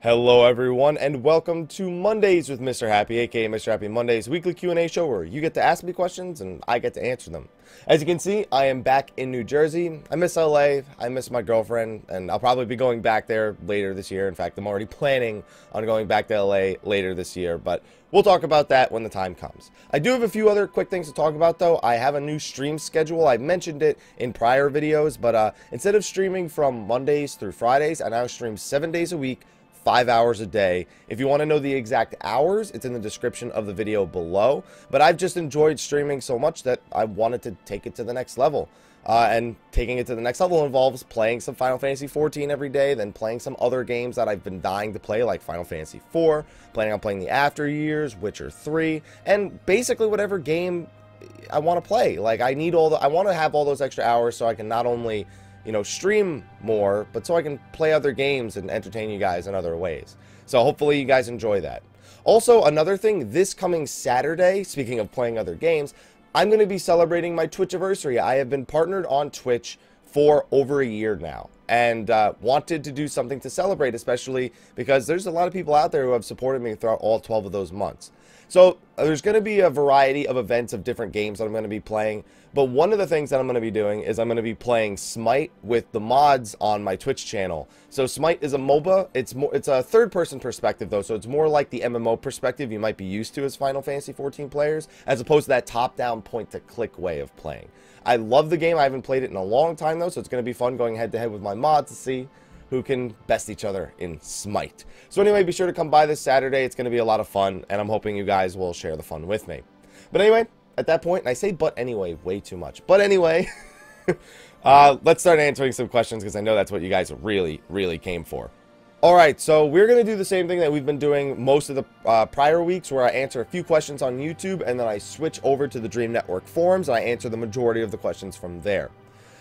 Hello everyone, and welcome to Mondays with Mrhappy, aka Mrhappy Mondays, weekly Q&A show where you get to ask me questions and I get to answer them. As you can see, I am back in New Jersey. I miss LA, I miss my girlfriend, and I'll probably be going back there later this year. In fact, I'm already planning on going back to LA later this year, but we'll talk about that when the time comes. I do have a few other quick things to talk about though. I have a new stream schedule. I mentioned it in prior videos, but instead of streaming from Mondays through Fridays, I now stream 7 days a week, 5 hours a day. If you want to know the exact hours, it's in the description of the video below. But I've just enjoyed streaming so much that I wanted to take it to the next level. And taking it to the next level involves playing some Final Fantasy XIV every day, then playing some other games that I've been dying to play, like Final Fantasy IV, planning on playing the After Years, Witcher 3, and basically whatever game I want to play. Like, I want to have all those extra hours so I can not only stream more, but so I can play other games and entertain you guys in other ways. So hopefully you guys enjoy that. Also, another thing, this coming Saturday, speaking of playing other games, I'm going to be celebrating my Twitchiversary. I have been partnered on Twitch for over a year now, and wanted to do something to celebrate, especially because there's a lot of people out there who have supported me throughout all 12 of those months. So there's going to be a variety of events of different games that I'm going to be playing, but one of the things that I'm going to be doing is I'm going to be playing Smite with the mods on my Twitch channel. So Smite is a MOBA. It's a third-person perspective though, so it's more like the MMO perspective you might be used to as Final Fantasy XIV players, as opposed to that top-down point-to-click way of playing. I love the game. I haven't played it in a long time though, so it's going to be fun going head-to-head with my mods to see who can best each other in Smite. So anyway, be sure to come by this Saturday. It's going to be a lot of fun, and I'm hoping you guys will share the fun with me. But anyway, at that point, and I say but anyway way too much. But anyway, let's start answering some questions, because I know that's what you guys really, really came for. Alright, so we're going to do the same thing that we've been doing most of the prior weeks, where I answer a few questions on YouTube, and then I switch over to the Dream Network forums, and I answer the majority of the questions from there.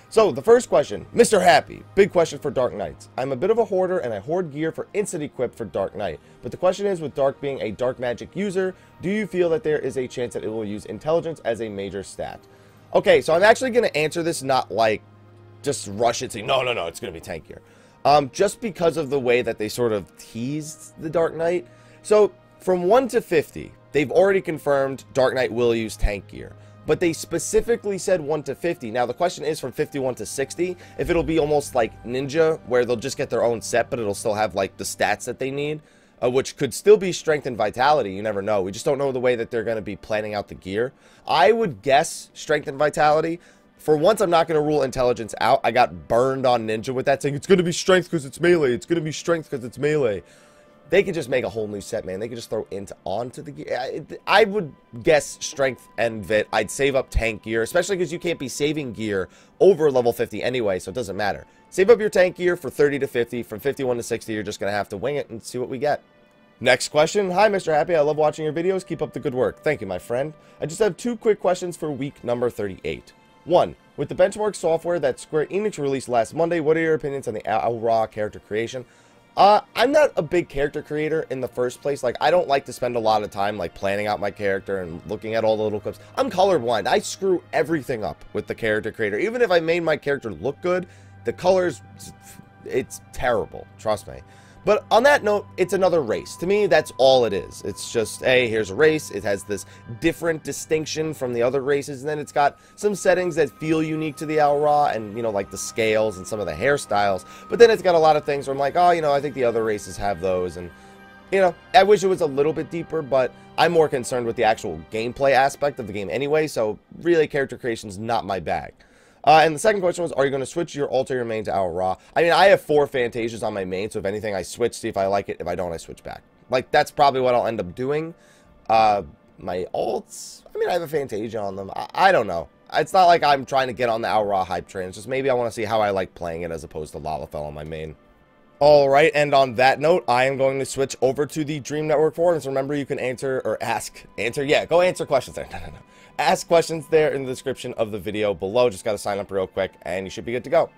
So, the first question, Mrhappy, big question for Dark Knights. I'm a bit of a hoarder, and I hoard gear for instant equip for Dark Knight. But the question is, with Dark being a dark magic user, do you feel that there is a chance that it will use intelligence as a major stat? Okay, so I'm actually going to answer this not like, just rush it, saying, no, it's going to be tankier. Just because of the way that they sort of teased the Dark Knight. So, from 1 to 50, they've already confirmed Dark Knight will use tank gear. But they specifically said 1 to 50. Now, the question is from 51 to 60, if it'll be almost like Ninja, where they'll just get their own set, but it'll still have, like, the stats that they need, which could still be Strength and Vitality. You never know. We just don't know the way that they're going to be planning out the gear. I would guess Strength and Vitality. For once, I'm not going to rule Intelligence out. I got burned on Ninja with that, saying it's going to be Strength because it's melee. It's going to be Strength because it's melee. They could just make a whole new set, man. They could just throw onto the gear. I would guess Strength and Vit. I'd save up tank gear, especially because you can't be saving gear over level 50 anyway, so it doesn't matter. Save up your tank gear for 30 to 50. From 51 to 60, you're just going to have to wing it and see what we get. Next question. Hi, Mrhappy. I love watching your videos. Keep up the good work. Thank you, my friend. I just have 2 quick questions for week number 38. 1. With the benchmark software that Square Enix released last Monday, what are your opinions on the Raw character creation? I'm not a big character creator in the first place. Like, I don't like to spend a lot of time, like, planning out my character and looking at all the little clips. I'm colorblind. I screw everything up with the character creator. Even if I made my character look good, the colors, it's terrible. Trust me. But on that note, it's another race. To me, that's all it is. It's just, hey, here's a race. It has this different distinction from the other races. And then it's got some settings that feel unique to the Ra, and, like the scales and some of the hairstyles. But then it's got a lot of things where I'm like, oh, I think the other races have those. And, I wish it was a little bit deeper, but I'm more concerned with the actual gameplay aspect of the game anyway. So, really, character creation's not my bag. And the second question was, are you going to switch your alt or your main to Ra? I mean, I have 4 Fantasias on my main, so if anything, I switch, see if I like it. If I don't, I switch back. Like, that's probably what I'll end up doing. My alts, I mean, I have a Fantasia on them. I don't know. It's not like I'm trying to get on the Ra hype train. It's just maybe I want to see how I like playing it as opposed to Lalafell on my main. Alright, and on that note, I am going to switch over to the Dream Network forums. Remember, you can go answer questions there. No. Ask questions there in the description of the video below. Just got to sign up real quick, and you should be good to go.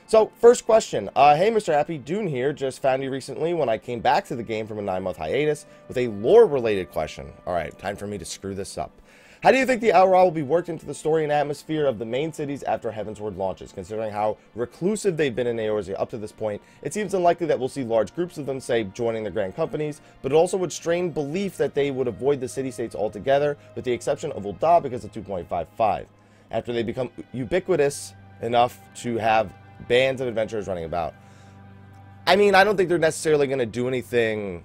So, first question. Hey, Mrhappy, Dune here. Just found you recently when I came back to the game from a 9-month hiatus with a lore-related question. Alright, time for me to screw this up. How do you think the Aura will be worked into the story and atmosphere of the main cities after Heavensward launches? Considering how reclusive they've been in Eorzea up to this point, it seems unlikely that we'll see large groups of them, say, joining the grand companies, but it also would strain belief that they would avoid the city-states altogether, with the exception of Ul'dah because of 2.55, after they become ubiquitous enough to have bands of adventurers running about. I mean, I don't think they're necessarily going to do anything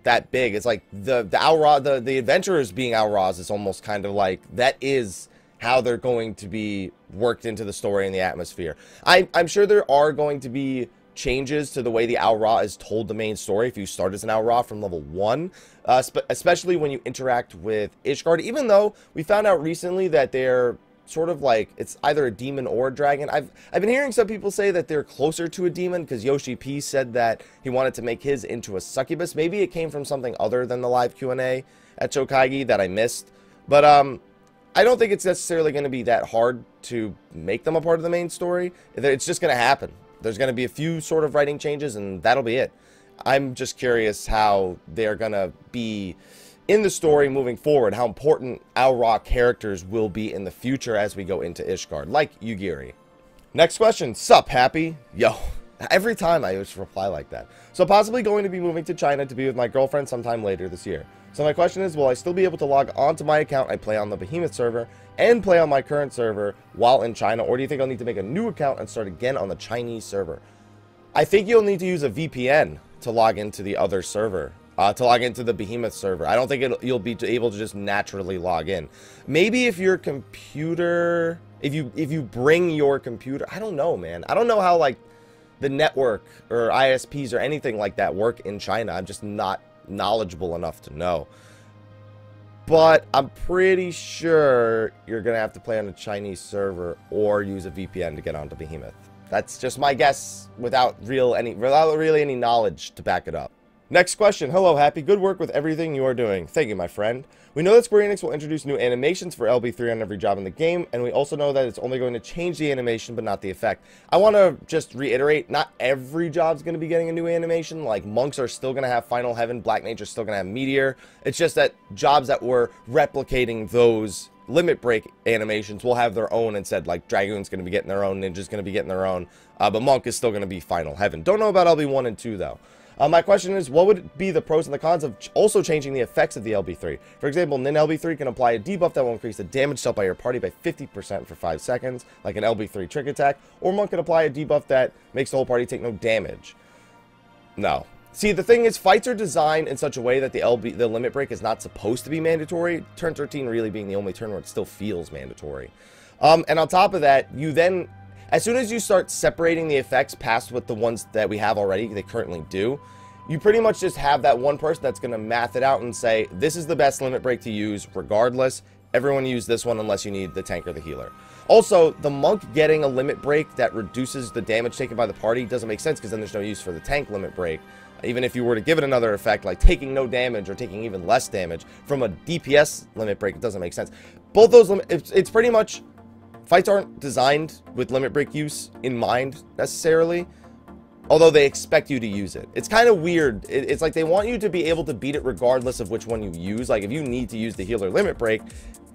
that big. It's like the Aura, the adventurers being Auras is almost kind of like, that is how they're going to be worked into the story and the atmosphere. I'm sure there are going to be changes to the way the Aura is told the main story if you start as an Aura from level 1, especially when you interact with Ishgard, even though we found out recently that they're sort of like, it's either a demon or a dragon. I've been hearing some people say that they're closer to a demon, because Yoshi P said that he wanted to make his into a succubus. Maybe it came from something other than the live Q&A at Chokaigi that I missed. But I don't think it's necessarily going to be that hard to make them a part of the main story. It's just going to happen. There's going to be a few sort of writing changes, and that'll be it. I'm just curious how they're going to be in the story moving forward, how important Aura characters will be in the future as we go into Ishgard, like Yugiri. Next question. Sup, Happy? Yo, every time I just reply like that. So possibly going to be moving to China to be with my girlfriend sometime later this year. So my question is, will I still be able to log onto my account I play on the Behemoth server and play on my current server while in China, or do you think I'll need to make a new account and start again on the Chinese server? I think you'll need to use a VPN to log into the other server. To log into the Behemoth server. I don't think you'll be able to just naturally log in. Maybe if your computer, if you bring your computer, I don't know, man. I don't know how, like, the network or ISPs or anything like that work in China. I'm just not knowledgeable enough to know. But I'm pretty sure you're gonna have to play on a Chinese server or use a VPN to get onto Behemoth. That's just my guess without really any knowledge to back it up. Next question. Hello, Happy. Good work with everything you are doing. Thank you, my friend. We know that Square Enix will introduce new animations for LB3 on every job in the game, and we also know that it's only going to change the animation, but not the effect. I want to just reiterate, not every job's going to be getting a new animation. Like, monks are still going to have Final Heaven, Black Nature's still going to have Meteor. It's just that jobs that were replicating those Limit Break animations will have their own instead. Like, Dragoon's going to be getting their own, Ninja's going to be getting their own, but Monk is still going to be Final Heaven. Don't know about LB1 and 2, though. My question is, what would be the pros and the cons of also changing the effects of the LB3? For example, Nin LB3 can apply a debuff that will increase the damage dealt by your party by 50% for 5 seconds, like an LB3 trick attack, or Monk can apply a debuff that makes the whole party take no damage. No. See, the thing is, fights are designed in such a way that the Limit Break is not supposed to be mandatory, turn 13 really being the only turn where it still feels mandatory. And on top of that, you then, as soon as you start separating the effects past what the ones that we have already, they currently do, you pretty much just have that one person that's going to math it out and say, this is the best Limit Break to use regardless. Everyone use this one unless you need the tank or the healer. Also, the Monk getting a Limit Break that reduces the damage taken by the party doesn't make sense, because then there's no use for the tank Limit Break. Even if you were to give it another effect, like taking no damage or taking even less damage from a DPS Limit Break, it doesn't make sense. Both those, it's pretty much, fights aren't designed with Limit Break use in mind, necessarily. Although they expect you to use it. It's kind of weird. It's like they want you to be able to beat it regardless of which one you use. Like, if you need to use the healer Limit Break,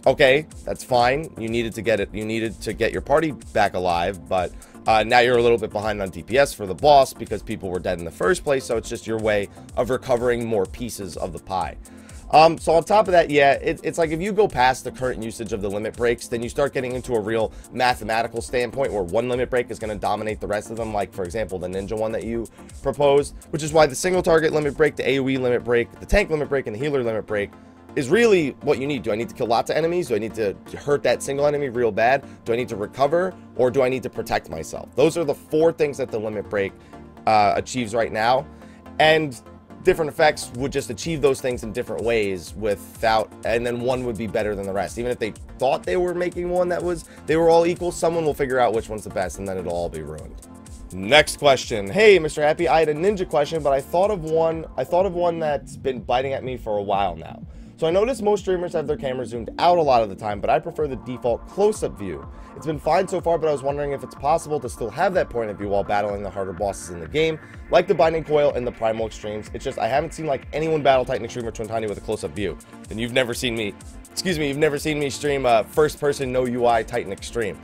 okay, that's fine. You needed to get it. You needed to get your party back alive, but now you're a little bit behind on DPS for the boss because people were dead in the first place, so it's just your way of recovering more pieces of the pie. So on top of that, yeah, it's like if you go past the current usage of the Limit Breaks, then you start getting into a real mathematical standpoint where one Limit Break is going to dominate the rest of them, like, for example, the Ninja one that you proposed, which is why the single target Limit Break, the AoE Limit Break, the tank Limit Break, and the healer Limit Break is really what you need. Do I need to kill lots of enemies? Do I need to hurt that single enemy real bad? Do I need to recover? Or do I need to protect myself? Those are the 4 things that the Limit Break achieves right now. And different effects would just achieve those things in different ways without, and then one would be better than the rest. Even if they thought they were making one that was, they were all equal, someone will figure out which one's the best, and then it'll all be ruined. Next question. Hey, Mr. Happy, I had a ninja question, but I thought of one that's been biting at me for a while now. So I noticed most streamers have their cameras zoomed out a lot of the time, but I prefer the default close-up view. It's been fine so far, but I was wondering if it's possible to still have that point of view while battling the harder bosses in the game, like the Binding Coil and the Primal Extremes. It's just I haven't seen like anyone battle Titan Extreme or Twin Tiny with a close-up view. And you've never seen me Excuse me, you've never seen me stream first person no UI Titan Extreme.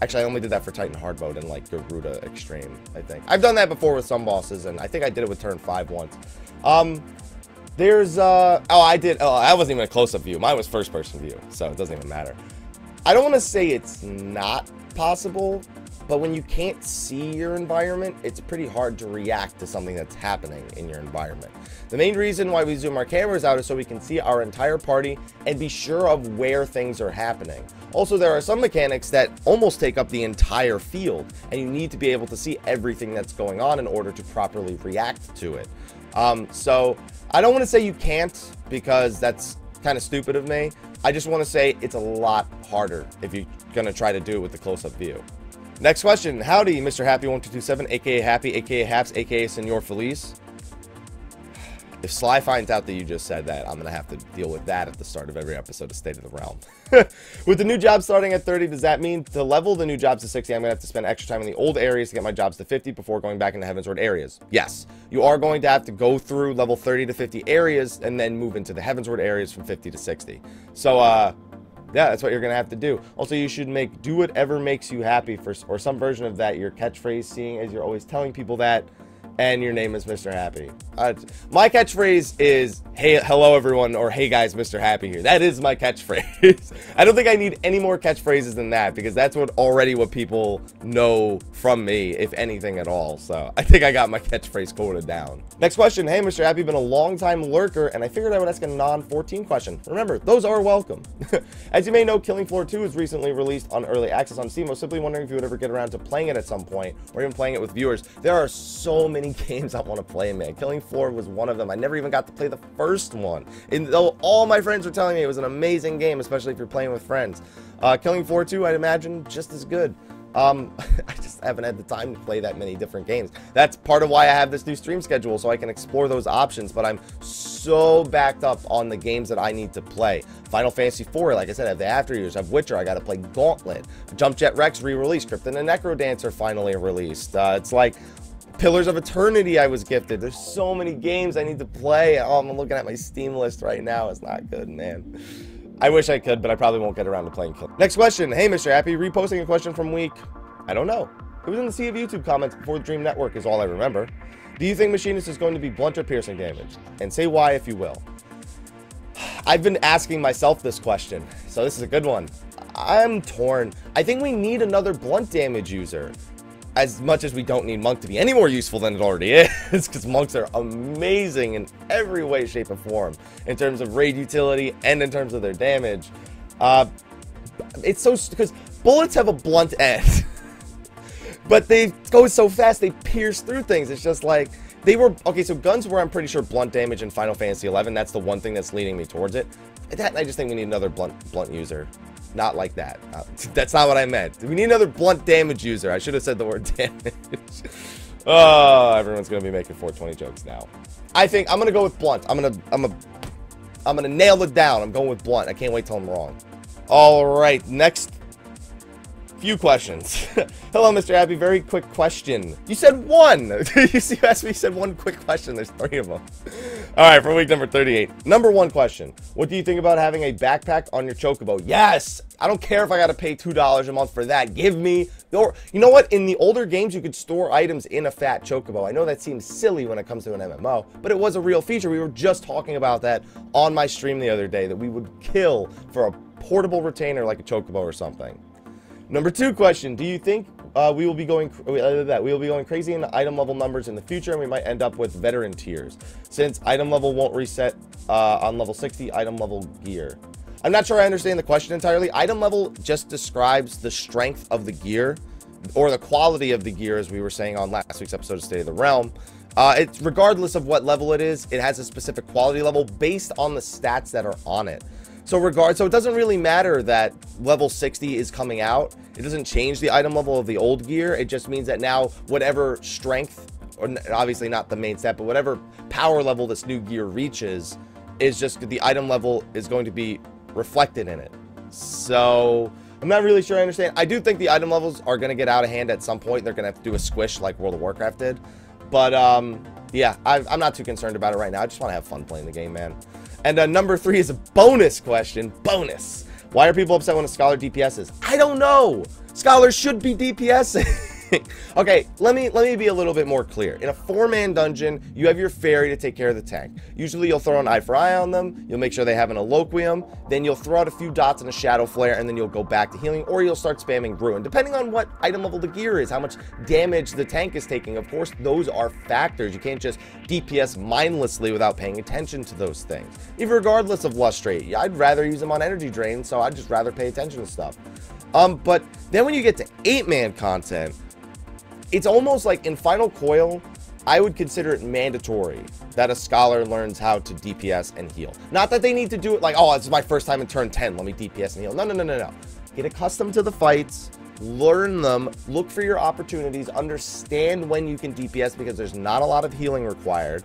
Actually, I only did that for Titan Hard Mode and like Garuda Extreme, I think. I've done that before with some bosses, and I think I did it with Turn 5 once. There's oh, I wasn't even a close-up view. Mine was first person view, so it doesn't even matter. I don't want to say it's not possible, but when you can't see your environment, it's pretty hard to react to something that's happening in your environment. The main reason why we zoom our cameras out is so we can see our entire party and be sure of where things are happening. Also, there are some mechanics that almost take up the entire field, and you need to be able to see everything that's going on in order to properly react to it. So I don't want to say you can't, because that's kind of stupid of me. I just want to say it's a lot harder if you're going to try to do it with the close-up view. Next question. Howdy, Mr. Happy1227, aka Happy, aka Haps, aka Senor Feliz. If Sly finds out that you just said that, I'm going to have to deal with that at the start of every episode of State of the Realm. With the new job starting at 30, does that mean to level the new jobs to 60, I'm going to have to spend extra time in the old areas to get my jobs to 50 before going back into Heavensward areas? Yes. You are going to have to go through level 30 to 50 areas and then move into the Heavensward areas from 50 to 60. So, yeah, that's what you're going to have to do. Also, you should make do whatever makes you happy or some version of that your catchphrase, seeing as you're always telling people that. And your name is Mr. Happy. My catchphrase is, hey, hello everyone, or hey guys, Mr. Happy here. That is my catchphrase. I don't think I need any more catchphrases than that, because that's what people know from me, if anything at all. So I think I got my catchphrase quoted down. Next question. Hey, Mr. Happy, been a long time lurker, and I figured I would ask a non-14 question. Remember, those are welcome. As you may know, Killing Floor 2 was recently released on Early Access on Steam. I was simply wondering if you would ever get around to playing it at some point, or even playing it with viewers. There are so many games I want to play, man. Killing Floor was one of them. I never even got to play the first one. And though all my friends were telling me it was an amazing game, especially if you're playing with friends. Killing Floor 2, I'd imagine, just as good. I just haven't had the time to play that many different games. That's part of why I have this new stream schedule, so I can explore those options, but I'm so backed up on the games that I need to play. Final Fantasy IV, like I said, I have the After Years, I have Witcher, I gotta play Gauntlet. Jump Jet Rex re-released, Crypt and the Necrodancer finally released. It's like Pillars of Eternity I was gifted. There's so many games I need to play. Oh, I'm looking at my Steam list right now. It's not good, man. I wish I could, but I probably won't get around to playing Kill. Next question. Hey, Mr. Happy, reposting a question from week, I don't know. It was in the sea of YouTube comments before the Dream Network is all I remember. Do you think Machinist is going to be blunt or piercing damage? And say why if you will. I've been asking myself this question, so this is a good one. I'm torn. I think we need another blunt damage user. As much as we don't need Monk to be any more useful than it already is, because Monks are amazing in every way, shape, and form, in terms of raid utility and in terms of their damage. It's so, because bullets have a blunt end, but they go so fast, they pierce through things. It's just like, they were, okay, so guns were, I'm pretty sure, blunt damage in Final Fantasy XI. That's the one thing that's leading me towards it. I just think we need another blunt user. Not like that. That's not what I meant. We need another blunt damage user. I should have said the word damage. Oh, everyone's gonna be making 420 jokes now. I think I'm gonna go with blunt. I'm gonna nail it down. I'm going with blunt. I can't wait till I'm wrong. All right, next few questions. Hello, Mr. Happy. Very quick question. You said one. You asked me. You said one quick question. There's 3 of them. All right, for week number 38. Number 1 question. What do you think about having a backpack on your Chocobo? Yes. I don't care if I got to pay $2 a month for that. Give me your... You know what? In the older games, you could store items in a fat Chocobo. I know that seems silly when it comes to an MMO, but it was a real feature. We were just talking about that on my stream the other day, that we would kill for a portable retainer like a Chocobo or something. Number 2 question. Do you think we will be going crazy in item level numbers in the future, and we might end up with veteran tiers, since item level won't reset on level 60 item level gear? I'm not sure I understand the question entirely. Item level just describes the strength of the gear, or the quality of the gear, as we were saying on last week's episode of State of the Realm. It's regardless of what level it is, it has a specific quality level based on the stats that are on it. So it doesn't really matter that level 60 is coming out. It doesn't change the item level of the old gear. It just means that now whatever strength, or obviously not the main stat, but whatever power level this new gear reaches, is just the item level is going to be reflected in it. So I'm not really sure I understand. I do think the item levels are going to get out of hand at some point. They're going to have to do a squish like World of Warcraft did. But Yeah, I'm not too concerned about it right now. I just want to have fun playing the game, man. And number 3 is a bonus question. Bonus. Why are people upset when a scholar DPSs? I don't know. Scholars should be DPSing. Okay, let me be a little bit more clear. In a 4-man dungeon, you have your fairy to take care of the tank. Usually you'll throw an eye for eye on them, you'll make sure they have an eloquium, then you'll throw out a few dots and a shadow flare, and then you'll go back to healing, or you'll start spamming ruin. Depending on what item level the gear is, how much damage the tank is taking, of course, those are factors. You can't just DPS mindlessly without paying attention to those things. Even regardless of lustrate, I'd rather use them on energy drain, so I'd just rather pay attention to stuff. But then when you get to 8-man content, it's almost like in Final Coil, I would consider it mandatory that a scholar learns how to DPS and heal. Not that they need to do it like, oh, it's my first time in turn 10, let me DPS and heal. No. Get accustomed to the fights, learn them, look for your opportunities, understand when you can DPS because there's not a lot of healing required.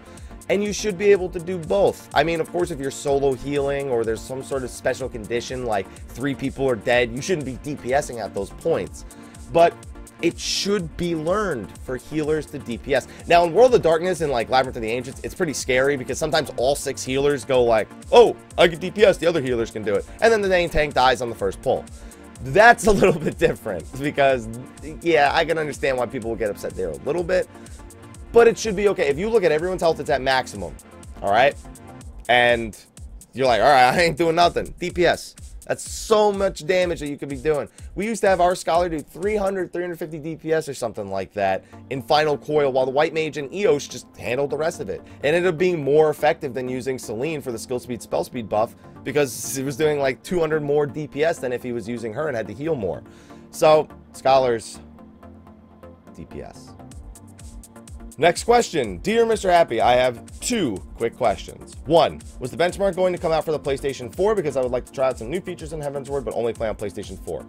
And you should be able to do both. I mean, of course, if you're solo healing or there's some sort of special condition like 3 people are dead, you shouldn't be DPSing at those points. But it should be learned for healers to DPS. Now, in World of Darkness and like Labyrinth of the Ancients, it's pretty scary because sometimes all 6 healers go like, oh, I can DPS, the other healers can do it. And then the main tank dies on the first pull. That's a little bit different because, yeah, I can understand why people will get upset there a little bit. But it should be okay. If you look at everyone's health, it's at maximum, all right? And you're like, all right, I ain't doing nothing. DPS. That's so much damage that you could be doing. We used to have our scholar do 300, 350 DPS or something like that in Final Coil, while the White Mage and Eos just handled the rest of it. It ended up being more effective than using Celine for the skill speed, spell speed buff because he was doing like 200 more DPS than if he was using her and had to heal more. So, scholars, DPS. Next question. Dear Mr. Happy, I have 2 quick questions. 1, was the benchmark going to come out for the PlayStation 4? Because I would like to try out some new features in Heavensward, but only play on PlayStation 4.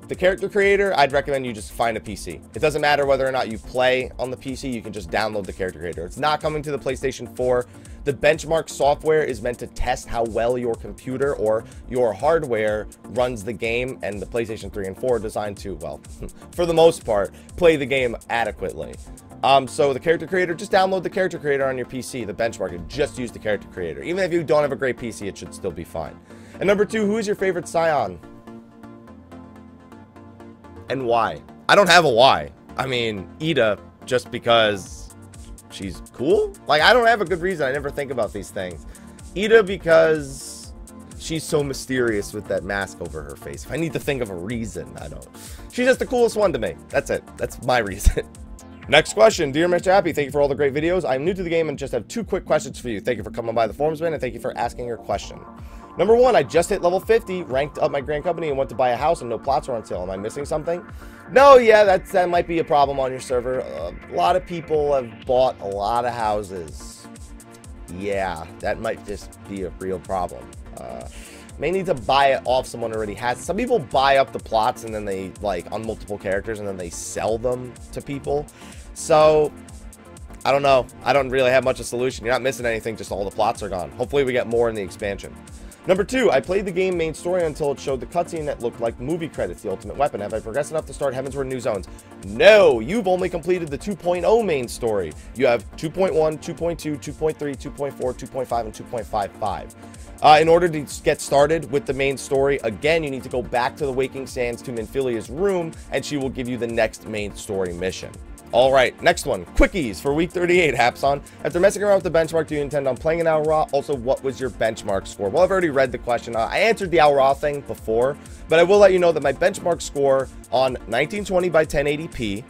The character creator, I'd recommend you just find a PC. It doesn't matter whether or not you play on the PC, you can just download the character creator. It's not coming to the PlayStation 4. The benchmark software is meant to test how well your computer or your hardware runs the game, and the PlayStation 3 and 4 are designed to, well, for the most part, play the game adequately. So the character creator, just download the character creator on your PC, the benchmark, and just use the character creator. Even if you don't have a great PC, it should still be fine. And number 2, who is your favorite Scion? And why? I don't have a why. I mean, Ida, just because she's cool? Like, I don't have a good reason. I never think about these things. Ida because she's so mysterious with that mask over her face. If I need to think of a reason, I don't. She's just the coolest one to me. That's it. That's my reason. Next question. Dear Mr. Happy, thank you for all the great videos. I'm new to the game and just have 2 quick questions for you. Thank you for coming by the forums, man, and thank you for asking your question. Number 1, I just hit level 50, ranked up my Grand Company, and went to buy a house, and no plots are on sale. Am I missing something? No, yeah, that might be a problem on your server. A lot of people have bought a lot of houses. Yeah, that might just be a real problem. May need to buy it off someone who already has. Some people buy up the plots and then they, like, on multiple characters, and then they sell them to people. So, I don't know. I don't really have much of a solution. You're not missing anything, just all the plots are gone. Hopefully we get more in the expansion. Number 2, I played the game main story until it showed the cutscene that looked like movie credits, the ultimate weapon. Have I progressed enough to start Heavensward New Zones? No, you've only completed the 2.0 main story. You have 2.1, 2.2, 2.3, 2.4, 2.5, and 2.55. In order to get started with the main story, again, you need to go back to the Waking Sands to Minfilia's room, and she will give you the next main story mission. All right, next one. Quickies for week 38, Hapson. After messing around with the benchmark, do you intend on playing an Al Ra? Also, what was your benchmark score? Well, I've already read the question. I answered the Al Ra thing before, but I will let you know that my benchmark score on 1920 by 1080p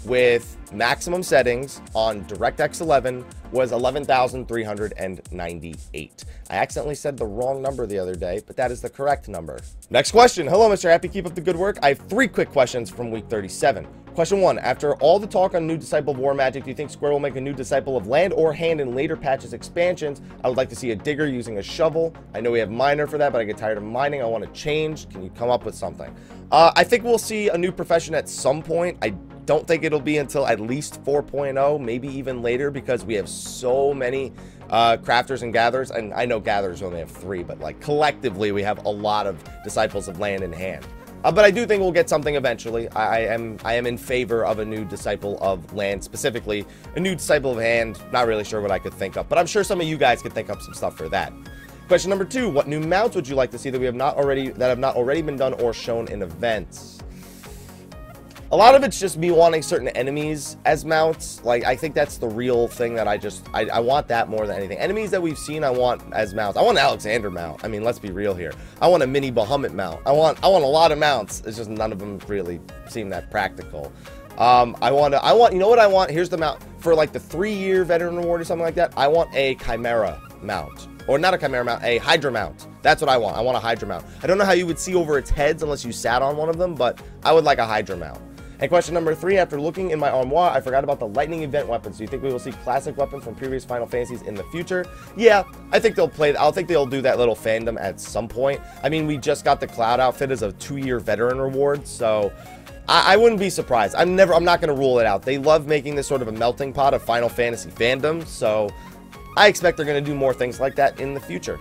with maximum settings on DirectX 11 was 11,398. I accidentally said the wrong number the other day, but that is the correct number. Next question. Hello, Mr. Happy. Keep up the good work. I have 3 quick questions from week 37. Question 1. After all the talk on new Disciple of War Magic, do you think Square will make a new Disciple of Land or Hand in later patches expansions? I would like to see a digger using a shovel. I know we have miner for that, but I get tired of mining. I want to change. Can you come up with something? I think we'll see a new profession at some point. I don't think it'll be until at least 4.0, maybe even later, because we have so many crafters and gatherers. And I know gatherers only have 3, but like collectively we have a lot of Disciples of Land in Hand. But I do think we'll get something eventually. I am in favor of a new Disciple of Land, specifically a new Disciple of Hand. Not really sure what I could think of, but I'm sure some of you guys could think up some stuff for that. Question number 2: what new mounts would you like to see that have not already been done or shown in events? A lot of it's just me wanting certain enemies as mounts. Like, I think that's the real thing that I want that more than anything. Enemies that we've seen, I want as mounts. I want an Alexander mount. I mean, let's be real here. I want a mini Bahamut mount. I want a lot of mounts. It's just none of them really seem that practical. You know what I want? Here's the mount. For like the 3-year veteran reward or something like that, I want a Chimera mount. Or not a Chimera mount, a Hydra mount. That's what I want. I want a Hydra mount. I don't know how you would see over its heads unless you sat on one of them, but I would like a Hydra mount. And question number 3, after looking in my armoire, I forgot about the lightning event weapons. Do you think we will see classic weapons from previous Final Fantasies in the future? Yeah, I think they'll do that little fandom at some point. I mean, we just got the Cloud outfit as a 2-year veteran reward, so I wouldn't be surprised. I'm not going to rule it out. They love making this sort of a melting pot of Final Fantasy fandom, so I expect they're going to do more things like that in the future.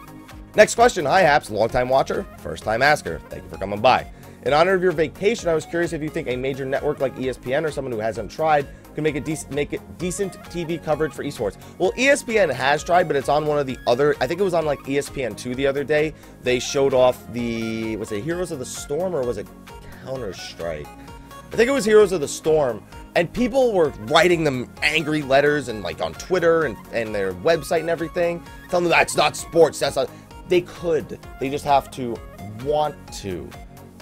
Next question. Hi, Haps, long-time watcher, first-time asker. Thank you for coming by. In honor of your vacation, I was curious if you think a major network like ESPN or someone who hasn't tried could make it decent TV coverage for esports. Well, ESPN has tried, but it's on one of the other, I think it was on like ESPN2 the other day. They showed off the, was it Heroes of the Storm or was it Counter-Strike? I think it was Heroes of the Storm, and people were writing them angry letters and like on Twitter and their website and everything, telling them that's not sports, that's not, they could, they just have to want to.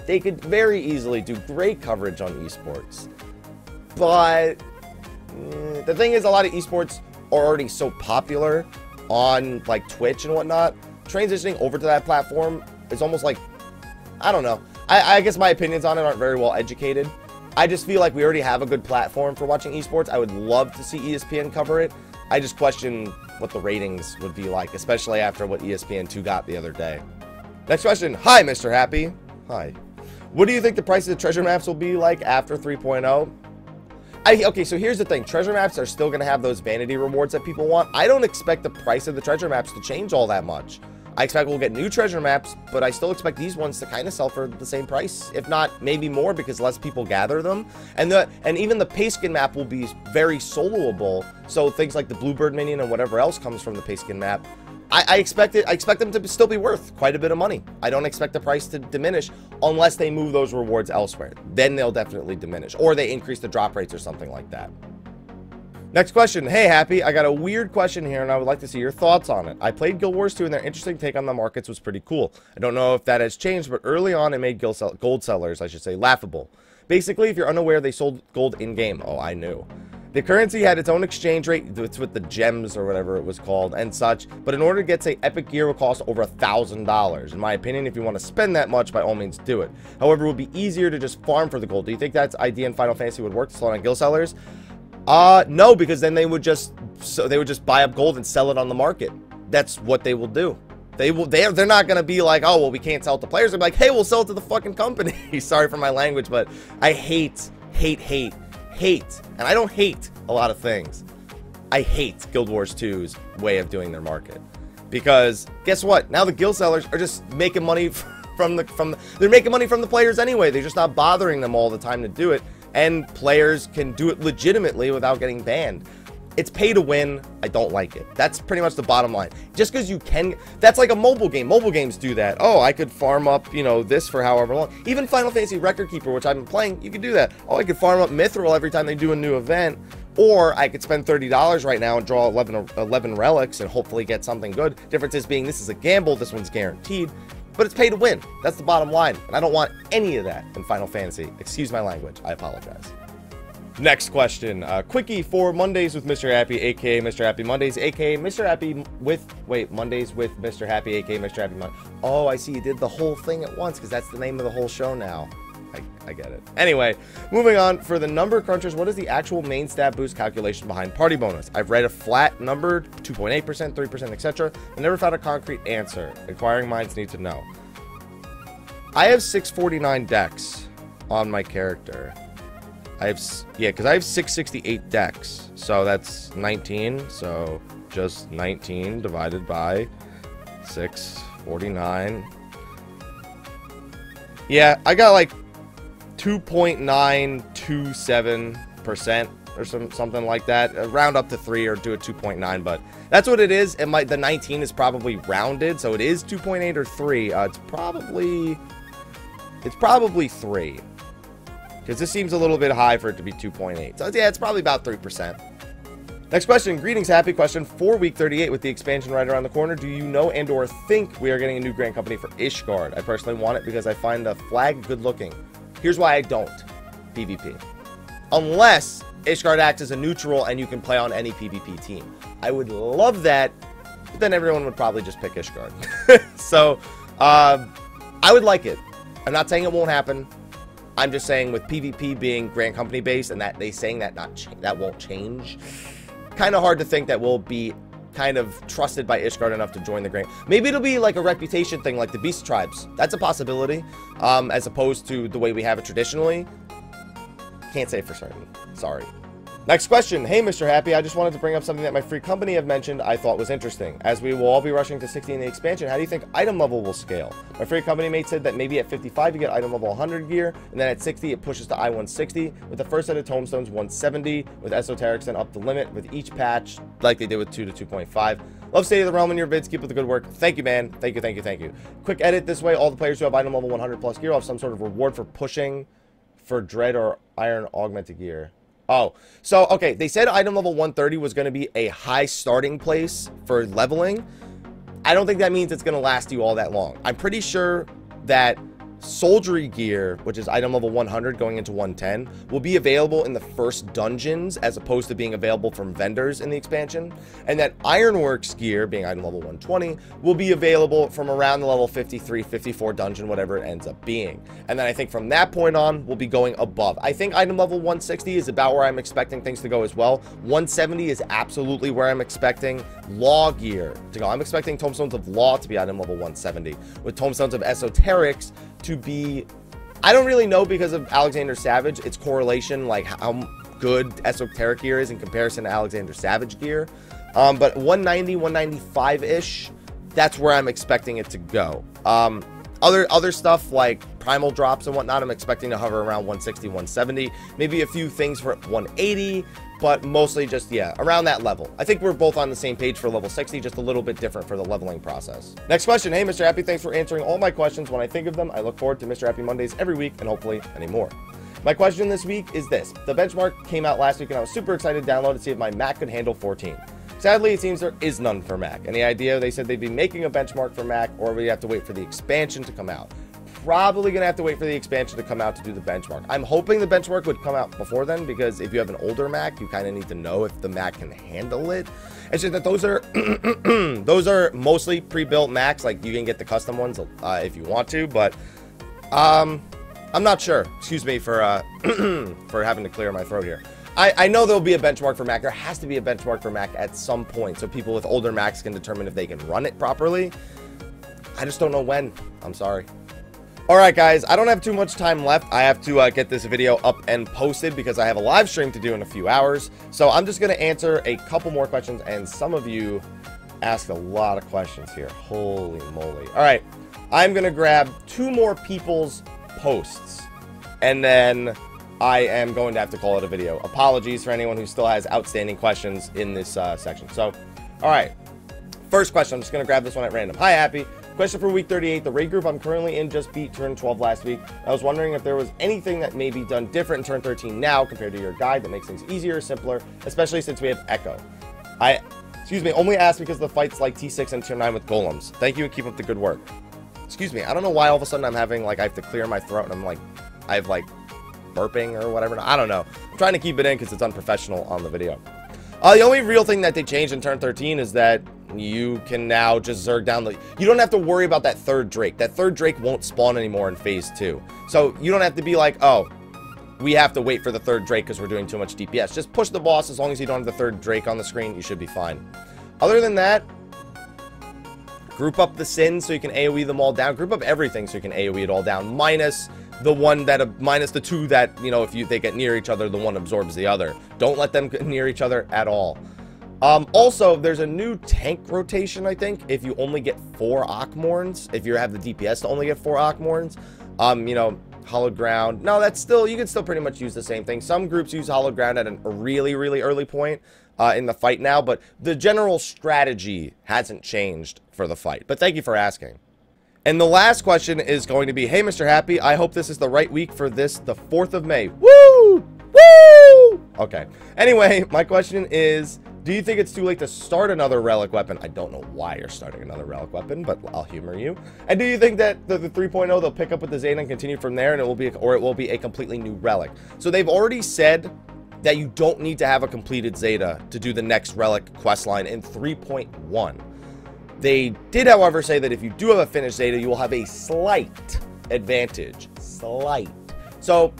They could very easily do great coverage on esports, but the thing is, a lot of esports are already so popular on like Twitch and whatnot. Transitioning over to that platform is almost like, I don't know. I guess my opinions on it aren't very well educated. I just feel like we already have a good platform for watching esports. I would love to see ESPN cover it. I just question what the ratings would be like, especially after what ESPN2 got the other day. Next question. Hi, Mr. Happy. Hi. What do you think the price of the treasure maps will be like after 3.0? Okay, so here's the thing. Treasure maps are still going to have those vanity rewards that people want. I don't expect the price of the treasure maps to change all that much. I expect we'll get new treasure maps, but I still expect these ones to kind of sell for the same price, if not maybe more, because less people gather them. And even the Payskin map will be very soloable, so things like the Bluebird minion and whatever else comes from the Payskin map, I expect them to still be worth quite a bit of money. I don't expect the price to diminish unless they move those rewards elsewhere. Then they'll definitely diminish, or they increase the drop rates or something like that. Next question. Hey, Happy, I got a weird question here, and I would like to see your thoughts on it. I played Guild Wars 2, and their interesting take on the markets was pretty cool. I don't know if that has changed, but early on, it made gold sellers, I should say, laughable. Basically, if you're unaware, they sold gold in-game. Oh, I knew. The currency had its own exchange rate, it's with the gems or whatever it was called and such, but in order to get, say, epic gear will cost over $1,000. In my opinion, if you want to spend that much, by all means do it. However, it would be easier to just farm for the gold. Do you think that idea in Final Fantasy would work to slow down guild sellers? No, because then they would just buy up gold and sell it on the market. That's what they will do. They're not going to be like, oh, well, we can't sell it to players. They're like, hey, we'll sell it to the fucking company. Sorry for my language, but I hate, and I don't hate a lot of things. I hate Guild Wars 2's way of doing their market, because guess what? Now the guild sellers are just making money they're making money from the players anyway. They're just not bothering them all the time to do it, and players can do it legitimately without getting banned. It's pay to win. I don't like it. That's pretty much the bottom line. Just because you can, that's like a mobile game. Mobile games do that. Oh, I could farm up, you know, this for however long. Even Final Fantasy Record Keeper, which I've been playing, you could do that. Oh, I could farm up Mithril every time they do a new event. Or I could spend $30 right now and draw 11 relics and hopefully get something good. Difference is being this is a gamble. This one's guaranteed. But it's pay to win. That's the bottom line. And I don't want any of that in Final Fantasy. Excuse my language. I apologize. Next question. Quickie for Mondays with Mr. Happy, aka Mr. Happy Mondays, aka Mr. Happy with, wait, Mondays with Mr. Happy, aka Mr. Happy Mondays. Oh, I see. You did the whole thing at once because that's the name of the whole show now. I get it. Anyway, moving on. For the number crunchers, what is the actual main stat boost calculation behind party bonus? I've read a flat number, 2.8%, 3%, etc. I never found a concrete answer. Inquiring minds need to know. I have 649 decks on my character. Because I have 668 decks, so that's 19, so just 19 divided by 649. Yeah, I got like 2.927% or something like that. Round up to 3 or do a 2.9, but that's what it is. The 19 is probably rounded, so it is 2.8 or 3. It's probably 3. Because this seems a little bit high for it to be 2.8. So yeah, it's probably about 3%. Next question. Greetings, Happy. Question for week 38 with the expansion right around the corner. Do you know and or think we are getting a new Grand Company for Ishgard? I personally want it because I find the flag good looking. Here's why I don't. PvP. Unless Ishgard acts as a neutral and you can play on any PvP team. I would love that, but then everyone would probably just pick Ishgard. So, I would like it. I'm not saying it won't happen. I'm just saying with PvP being Grand Company based and that they saying that that won't change, kind of hard to think that we'll be kind of trusted by Ishgard enough to join the Grand. Maybe it'll be like a reputation thing like the Beast Tribes. That's a possibility, as opposed to the way we have it traditionally. Can't say for certain. Sorry. Next question. Hey, Mr. Happy. I just wanted to bring up something that my free company have mentioned I thought was interesting. As we will all be rushing to 60 in the expansion, how do you think item level will scale? My free company mate said that maybe at 55 you get item level 100 gear, and then at 60 it pushes to I-160, with the first set of tomestones 170, with esoterics then up the limit with each patch, like they did with 2 to 2.5. Love State of the Realm in your vids. Keep up the good work. Thank you, man. Thank you, thank you, thank you. Quick edit this way. All the players who have item level 100 plus gear will have some sort of reward for pushing for Dread or Iron Augmented gear. Oh, so, okay, they said item level 130 was going to be a high starting place for leveling. I don't think that means it's going to last you all that long. I'm pretty sure that soldiery gear, which is item level 100 going into 110, will be available in the first dungeons as opposed to being available from vendors in the expansion. And that Ironworks gear, being item level 120, will be available from around the level 53, 54 dungeon, whatever it ends up being. And then I think from that point on, we'll be going above. I think item level 160 is about where I'm expecting things to go as well. 170 is absolutely where I'm expecting law gear to go. I'm expecting tomestones of law to be item level 170, with tomestones of esoterics to be, I don't really know because of Alexander Savage, its correlation, like how good esoteric gear is in comparison to Alexander Savage gear. But 190, 195-ish, that's where I'm expecting it to go. Other stuff like primal drops and whatnot, I'm expecting to hover around 160, 170, maybe a few things for 180, but mostly just, yeah, around that level. I think we're both on the same page for level 60, just a little bit different for the leveling process. Next question. Hey, Mr. Happy, thanks for answering all my questions. When I think of them, I look forward to Mr. Happy Mondays every week and hopefully any more. My question this week is this. The benchmark came out last week and I was super excited to download to see if my Mac could handle 14. Sadly, it seems there is none for Mac. And the idea, they said they'd be making a benchmark for Mac, or we have to wait for the expansion to come out. Probably going to have to wait for the expansion to come out to do the benchmark. I'm hoping the benchmark would come out before then, because if you have an older Mac, you kind of need to know if the Mac can handle it. It's just that those are those are mostly pre-built Macs. Like, you can get the custom ones if you want to, but I'm not sure. Excuse me for for having to clear my throat here. I know there'll be a benchmark for Mac. There has to be a benchmark for Mac at some point, so people with older Macs can determine if they can run it properly. I just don't know when. I'm sorry. Alright guys, I don't have too much time left. I have to get this video up and posted because I have a live stream to do in a few hours. So I'm just going to answer a couple more questions, and some of you asked a lot of questions here. Holy moly. Alright, I'm going to grab 2 more people's posts, and then I am going to have to call it a video. Apologies for anyone who still has outstanding questions in this section. So, alright, first question. I'm just going to grab this one at random. Hi, Happy. Question for week 38. The raid group I'm currently in just beat turn 12 last week. I was wondering if there was anything that may be done different in turn 13 now compared to your guide that makes things easier or simpler, especially since we have Echo. Excuse me, only asked because the fight's like T6 and tier 9 with golems. Thank you and keep up the good work. Excuse me, I don't know why all of a sudden I'm having, like, I have to clear my throat and I'm like, I have like burping or whatever. I don't know. I'm trying to keep it in because it's unprofessional on the video. The only real thing that they changed in turn 13 is that you can now just zerg down the... You don't have to worry about that third Drake. That third Drake won't spawn anymore in phase 2. So you don't have to be like, oh, we have to wait for the third Drake because we're doing too much DPS. Just push the boss. As long as you don't have the third Drake on the screen, you should be fine. Other than that, group up the sins so you can AoE them all down. Group up everything so you can AoE it all down. Minus the one that, minus the 2 that, you know, if they get near each other, the one absorbs the other. Don't let them get near each other at all. Also, there's a new tank rotation, I think, if you only get 4 Akmorns. If you have the DPS to only get 4 Akmorns. You know, Hallowed Ground. No, that's still, you can still pretty much use the same thing. Some groups use Hallowed Ground at a really, really early point in the fight now, but the general strategy hasn't changed for the fight. But thank you for asking. And the last question is going to be, hey, Mr. Happy, I hope this is the right week for this, the 4th of May. Woo! Woo! Okay. Anyway, my question is, do you think it's too late to start another Relic weapon? I don't know why you're starting another Relic weapon, but I'll humor you. And do you think that the 3.0, they'll pick up with the Zeta and continue from there, and it will be a completely new Relic? So they've already said that you don't need to have a completed Zeta to do the next Relic questline in 3.1. They did, however, say that if you do have a finished Zeta, you will have a slight advantage. Slight. So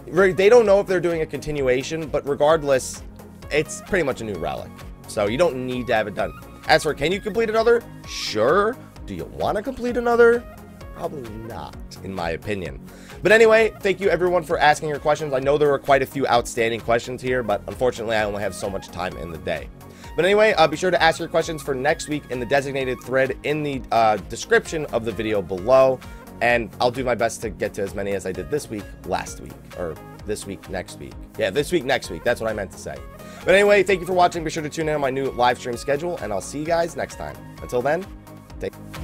they don't know if they're doing a continuation, but regardless, it's pretty much a new Relic. So you don't need to have it done. As for, can you complete another? Sure. Do you want to complete another? Probably not, in my opinion. But anyway, thank you everyone for asking your questions. I know there were quite a few outstanding questions here, but unfortunately I only have so much time in the day. But anyway, be sure to ask your questions for next week in the designated thread in the description of the video below. And I'll do my best to get to as many as I did this week, last week, or this week, next week. Yeah, this week, next week. That's what I meant to say. But anyway, thank you for watching. Be sure to tune in on my new live stream schedule, and I'll see you guys next time. Until then, take care.